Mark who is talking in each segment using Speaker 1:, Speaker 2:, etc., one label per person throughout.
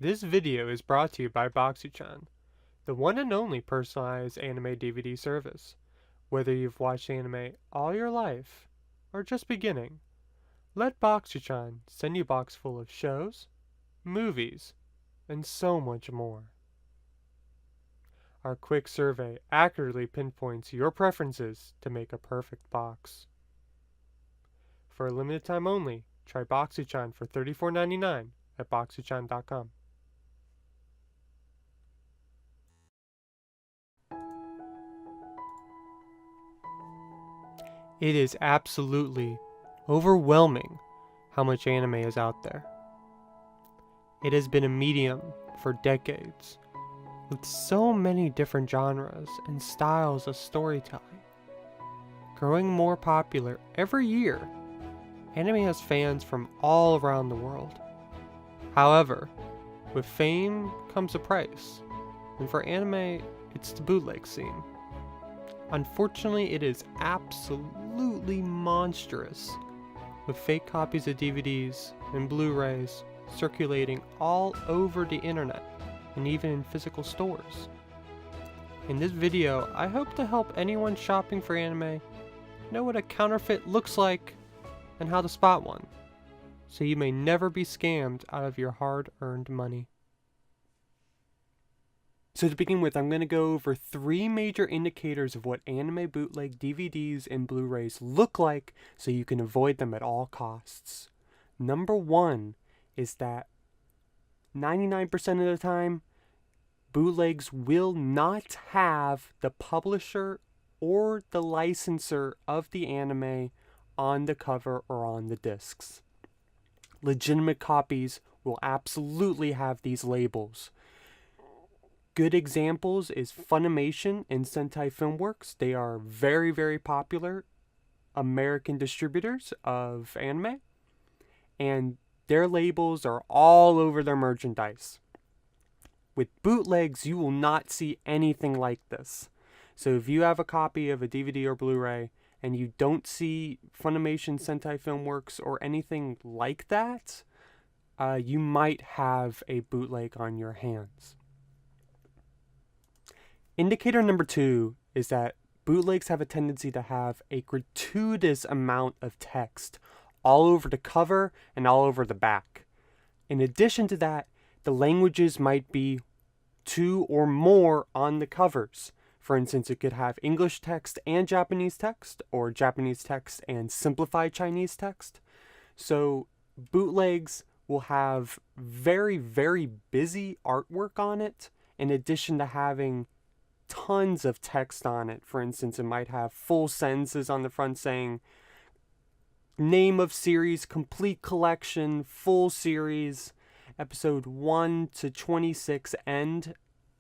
Speaker 1: This video is brought to you by Boxuchan, the one and only personalized anime DVD service. Whether you've watched anime all your life or just beginning, let Boxuchan send you a box full of shows, movies, and so much more. Our quick survey accurately pinpoints your preferences to make a perfect box. For a limited time only, try Boxuchan for $34.99 at boxuchan.com. It is absolutely overwhelming how much anime is out there. It has been a medium for decades, with so many different genres and styles of storytelling. Growing more popular every year, anime has fans from all around the world. However, with fame comes a price, and for anime, it's the bootleg scene. Unfortunately, it is absolutely monstrous, with fake copies of DVDs and Blu-rays circulating all over the internet and even in physical stores. In this video, I hope to help anyone shopping for anime know what a counterfeit looks like and how to spot one, so you may never be scammed out of your hard-earned money. So to begin with, I'm going to go over 3 major indicators of what anime bootleg DVDs and Blu-rays look like so you can avoid them at all costs. Number 1 is that 99% of the time, bootlegs will not have the publisher or the licensor of the anime on the cover or on the discs. Legitimate copies will absolutely have these labels. Good examples is Funimation and Sentai Filmworks. They are very, very popular American distributors of anime, and their labels are all over their merchandise. With bootlegs, you will not see anything like this. So if you have a copy of a DVD or Blu-ray and you don't see Funimation, Sentai Filmworks, or anything like that, you might have a bootleg on your hands. Indicator number 2 is that bootlegs have a tendency to have a gratuitous amount of text all over the cover and all over the back. In addition to that, the languages might be 2 or more on the covers. For instance, it could have English text and Japanese text, or Japanese text and simplified Chinese text. So bootlegs will have very, very busy artwork on it, in addition to having tons of text on it. For instance, it might have full sentences on the front saying name of series, complete collection, full series, episode 1 to 26 end,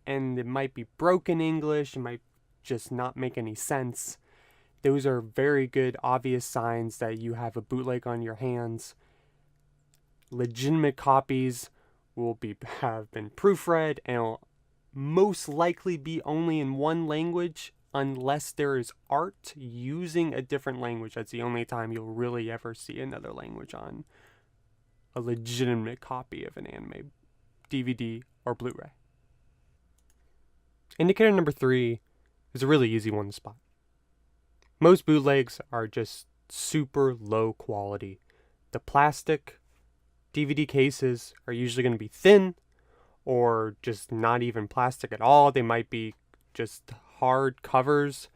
Speaker 1: and it might be broken English, it might just not make any sense. Those are very good obvious signs that you have a bootleg on your hands. Legitimate copies will have been proofread and will most likely be only in one language unless there is art using a different language. That's the only time you'll really ever see another language on a legitimate copy of an anime DVD or Blu-ray. Indicator number 3 is a really easy one to spot. Most bootlegs are just super low quality. The plastic DVD cases are usually going to be thin, or just not even plastic at all. They might be just hard covers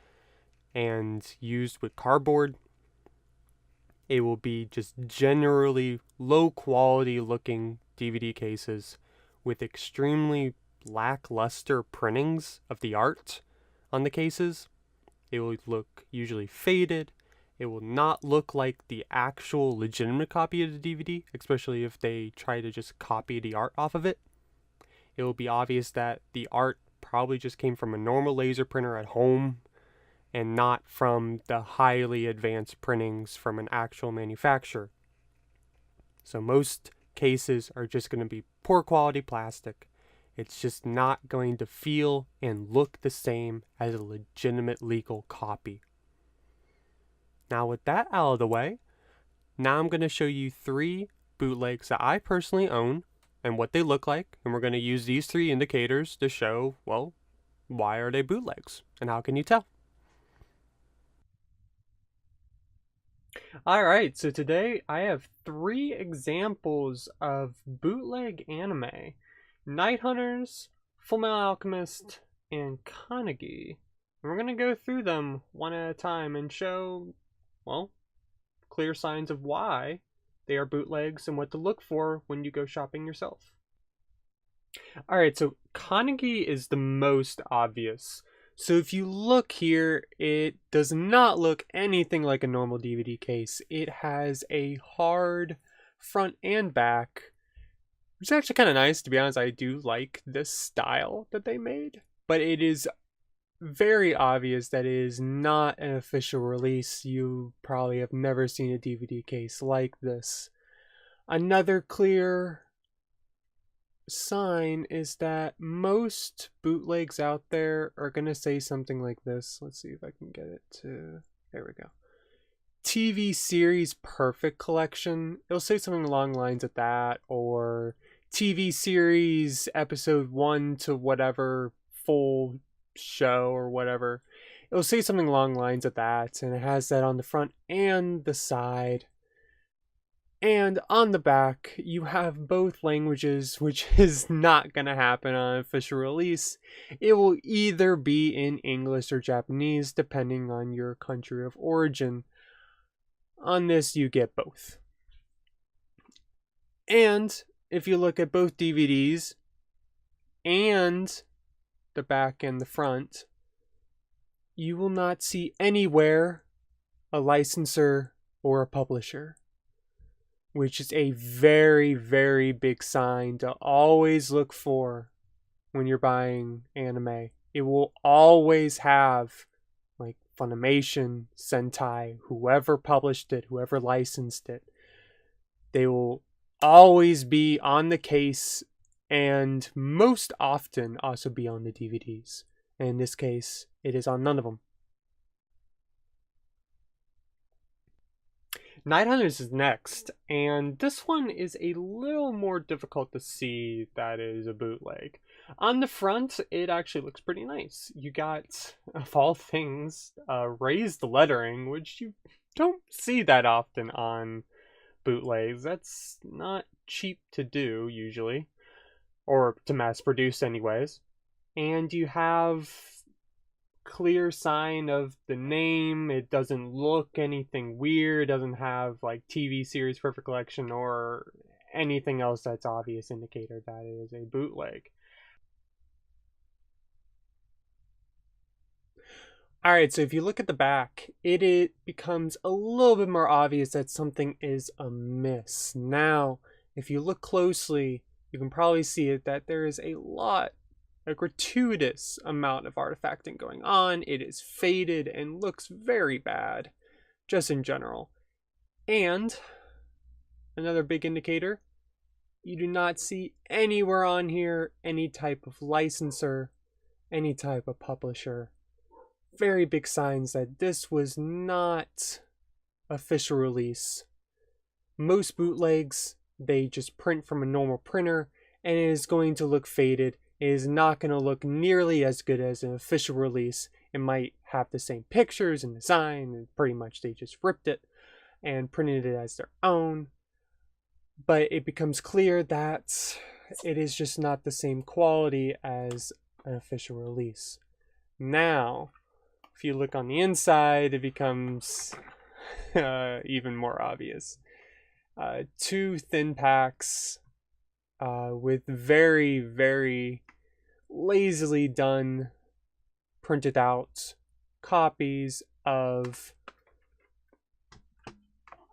Speaker 1: and used with cardboard. It will be just generally low quality looking DVD cases with extremely lackluster printings of the art on the cases. It will look usually faded. It will not look like the actual legitimate copy of the DVD, especially if they try to just copy the art off of it. It will be obvious that the art probably just came from a normal laser printer at home and not from the highly advanced printings from an actual manufacturer. So most cases are just going to be poor quality plastic. It's just not going to feel and look the same as a legitimate legal copy. Now with that out of the way, now I'm going to show you 3 bootlegs that I personally own and what they look like, and we're going to use these 3 indicators to show, well, why are they bootlegs, and how can you tell? Alright, so today I have 3 examples of bootleg anime: Night Hunters, Fullmetal Alchemist, and Kanagi. And we're going to go through them one at a time and show, well, clear signs of why they are bootlegs and what to look for when you go shopping yourself. Alright, so Kanagi is the most obvious. So if you look here, it does not look anything like a normal DVD case. It has a hard front and back, which is actually kind of nice. To be honest, I do like this style that they made. But it is very obvious that it is not an official release. You probably have never seen a DVD case like this. Another clear sign is that most bootlegs out there are going to say something like this. Let's see if I can get it to... There we go. TV series perfect collection. It'll say something along the lines of that, or TV series episode 1 to whatever full show or whatever. It'll say something along the lines of that, and it has that on the front and the side. And on the back, you have both languages, which is not going to happen on an official release. It will either be in English or Japanese, depending on your country of origin. On this, you get both. And if you look at both DVDs and the back and the front, you will not see anywhere a licensor or a publisher, which is a very, very big sign to always look for when you're buying anime. It will always have, like, Funimation, Sentai, whoever published it, whoever licensed it. They will always be on the case, and most often also be on the DVDs. And in this case, it is on none of them. Night Hunters is next, and this one is a little more difficult to see that it is a bootleg. On the front, it actually looks pretty nice. You got, of all things, raised lettering, which you don't see that often on bootlegs. That's not cheap to do, usually, or to mass produce anyways. And you have clear sign of the name. It doesn't look anything weird, doesn't have like TV series perfect collection or anything else that's obvious indicator that it is a bootleg. Alright, so if you look at the back, it becomes a little bit more obvious that something is amiss. Now, if you look closely, you can probably see it that there is a gratuitous amount of artifacting going on. It is faded and looks very bad, just in general. And another big indicator, you do not see anywhere on here any type of licensor, any type of publisher. Very big signs that this was not official release. Most bootlegs, they just print from a normal printer, and it is going to look faded. It is not going to look nearly as good as an official release. It might have the same pictures and design, and pretty much they just ripped it and printed it as their own. But it becomes clear that it is just not the same quality as an official release. Now, if you look on the inside, it becomes even more obvious. 2 thin packs with very, very lazily done, printed out copies of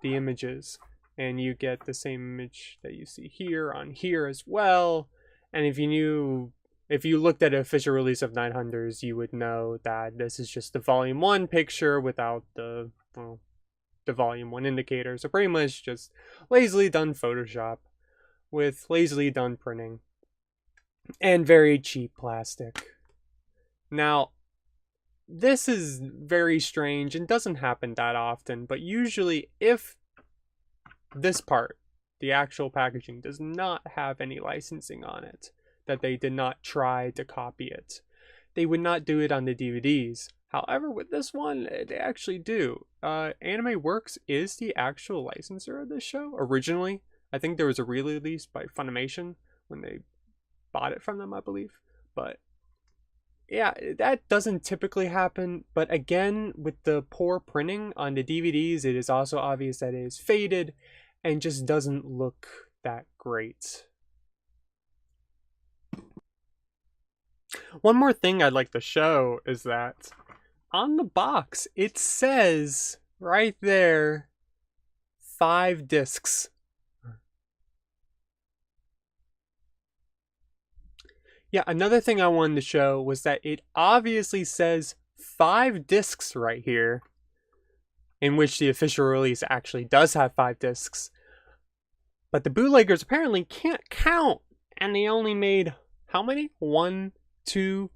Speaker 1: the images. And you get the same image that you see here on here as well. And if you looked at an official release of Night Hunters, you would know that this is just the volume 1 picture without the volume 1 indicator. So pretty much just lazily done Photoshop with lazily done printing and very cheap plastic. Now, this is very strange and doesn't happen that often, but usually if this part The actual packaging does not have any licensing on it, that they did not try to copy it. They would not do it on the DVDs. However, with this one, they actually do. Anime Works is the actual licensor of this show originally. I think there was a re-release by Funimation when they bought it from them, I believe. But yeah, that doesn't typically happen. But again, with the poor printing on the DVDs, it is also obvious that it is faded and just doesn't look that great. One more thing I'd like to show is that on the box, it says right there 5 discs. Yeah, another thing I wanted to show was that it obviously says 5 discs right here, in which the official release actually does have 5 discs. But the bootleggers apparently can't count, and they only made how many? 1, 2,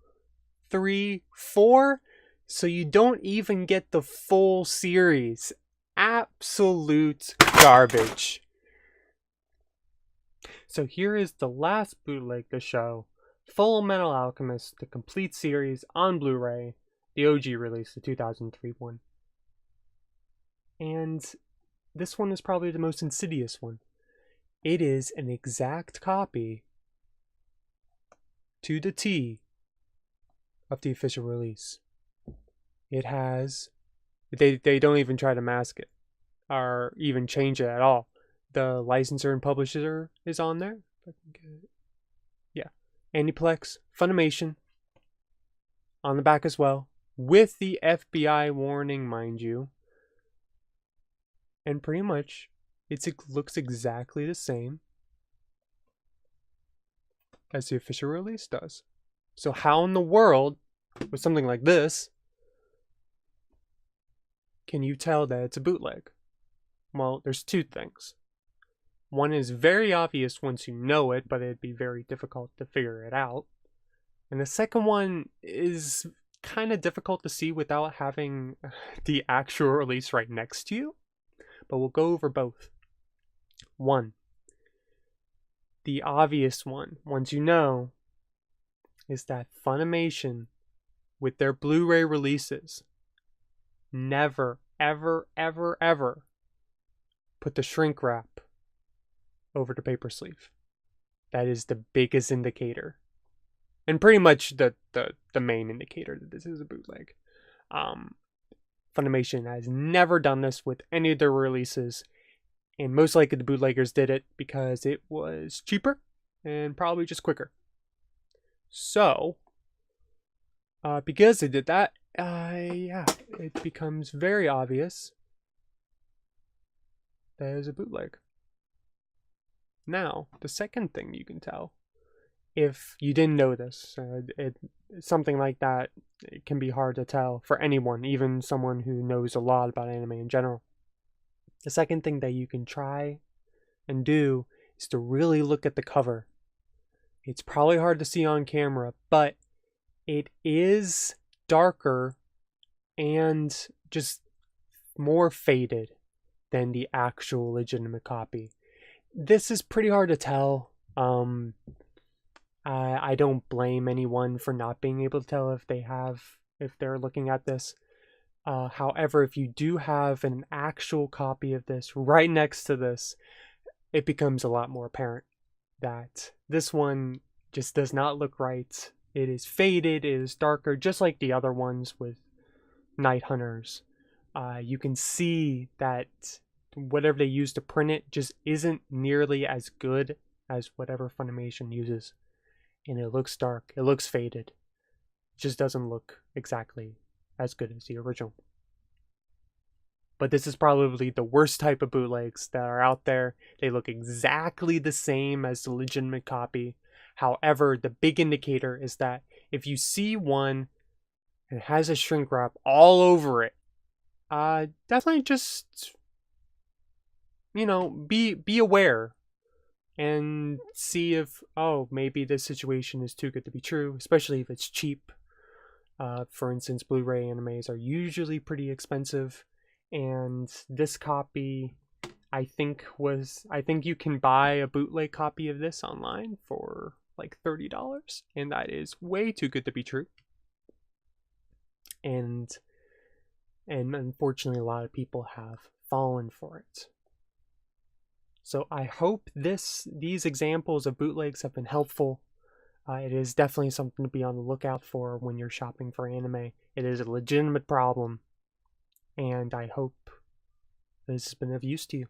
Speaker 1: 3, 4? So you don't even get the full series. Absolute garbage. So here is the last bootleg to show. Full Metal Alchemist, the complete series on Blu-ray, the OG release, the 2003 one. And this one is probably the most insidious one. It is an exact copy to the T of the official release. It has, they don't even try to mask it or even change it at all. The licensor and publisher is on there. If I can get it. Yeah. Aniplex, Funimation on the back as well, with the FBI warning, mind you. And pretty much it looks exactly the same as the official release does. So how in the world, with something like this, can you tell that it's a bootleg? Well, there's 2 things. One is very obvious once you know it, but it'd be very difficult to figure it out. And the second one is kind of difficult to see without having the actual release right next to you. But we'll go over both. 1. The obvious one, once you know, is that Funimation, with their Blu-ray releases, never, ever, ever, ever put the shrink wrap over the paper sleeve. That is the biggest indicator, and pretty much the main indicator that this is a bootleg. Funimation has never done this with any of their releases, and most likely the bootleggers did it because it was cheaper and probably just quicker. So, because they did that, yeah, it becomes very obvious that it is a bootleg. Now, the second thing you can tell, if you didn't know this, something like that, it can be hard to tell for anyone, even someone who knows a lot about anime in general. The second thing that you can try and do is to really look at the cover. It's probably hard to see on camera, but it is darker and just more faded than the actual legitimate copy. This is pretty hard to tell. I don't blame anyone for not being able to tell if they're looking at this. However, if you do have an actual copy of this right next to this, it becomes a lot more apparent that this one just does not look right. It is faded, it is darker, just like the other ones with Night Hunters. You can see that whatever they use to print it just isn't nearly as good as whatever Funimation uses. And it looks dark, it looks faded. It just doesn't look exactly as good as the original. But this is probably the worst type of bootlegs that are out there. They look exactly the same as the legitimate copy. However, the big indicator is that if you see one and it has a shrink wrap all over it, definitely just, be aware and see if, maybe this situation is too good to be true, especially if it's cheap. For instance, Blu-ray animes are usually pretty expensive, and this copy, I think you can buy a bootleg copy of this online for like $30, and that is way too good to be true. And unfortunately a lot of people have fallen for it. So I hope these examples of bootlegs have been helpful. It is definitely something to be on the lookout for when you're shopping for anime. It is a legitimate problem, and I hope this has been of use to you.